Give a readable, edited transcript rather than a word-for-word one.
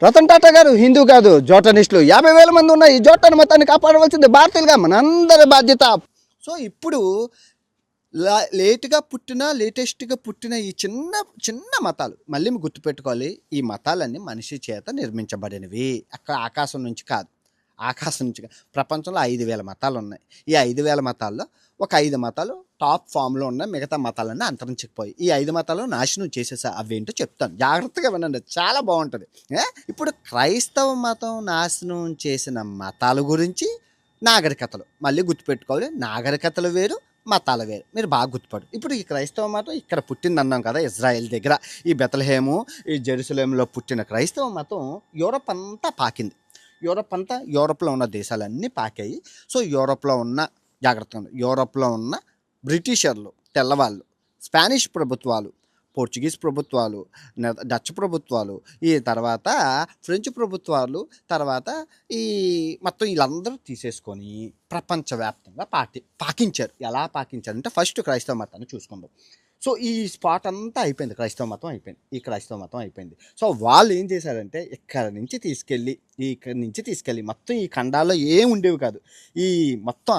రతన్ టాటా గారు హిందూ కాదు, జోటనిస్టులు. 50,000 మంది ఉన్న ఈ జోటన్ మతాన్ని కాపాడవలసింది భారతీయులుగా మనందరి బాధ్యత. సో ఇప్పుడు లేటెస్ట్గా పుట్టిన ఈ చిన్న చిన్న మతాలు మళ్ళీ గుర్తుపెట్టుకోవాలి. ఈ మతాలన్నీ మనిషి చేత నిర్మించబడినవి, అక్కడ ఆకాశం నుంచి కాదు. ఆకాశం నుంచి ప్రపంచంలో 5,000 మతాలు ఉన్నాయి. ఈ 5,000 మతాల్లో ఒక 5 మతాలు టాప్ ఫామ్లో ఉన్నాయి, మిగతా మతాలన్నీ అంతరించిపోయి ఈ 5 మతాలు నాశనం చేసేసా. అవేంటో చెప్తాను, జాగ్రత్తగా వినండి, చాలా బాగుంటుంది. ఇప్పుడు క్రైస్తవ మతం నాశనం చేసిన మతాల గురించి నాగరికతలు మళ్ళీ గుర్తుపెట్టుకోవాలి. నాగరికతలు వేరు, మతాలు వేరు. మీరు బాగా గుర్తుపడు. ఇప్పుడు ఈ క్రైస్తవ మతం ఇక్కడ పుట్టింది అన్నాం కదా, ఇజ్రాయెల్ దగ్గర ఈ బెత్లెహేము, ఈ జెరూసలేంలో పుట్టిన క్రైస్తవ మతం యూరప్ అంతా పాకింది. యూరప్లో ఉన్న దేశాలన్నీ పాకాయి. సో యూరప్లో ఉన్న బ్రిటిషర్లు, తెల్లవాళ్ళు, స్పానిష్ ప్రభుత్వాలు, పోర్చుగీస్ ప్రభుత్వాలు, డచ్ ప్రభుత్వాలు, ఈ తర్వాత ఫ్రెంచ్ ప్రభుత్వాలు, తర్వాత ఈ మొత్తం వీళ్ళందరూ తీసేసుకొని ప్రపంచవ్యాప్తంగా పాకించారు. ఎలా పాకించారంటే ఫస్ట్ క్రైస్తవ మతాన్ని చూసుకుందాం. సో ఈ స్పాట్ అంతా అయిపోయింది, క్రైస్తవ మతం అయిపోయింది. సో వాళ్ళు ఏం చేశారంటే ఇక్కడి నుంచి తీసుకెళ్ళి మొత్తం ఈ ఖండాల్లో ఏం ఉండేవి కాదు. ఈ మొత్తం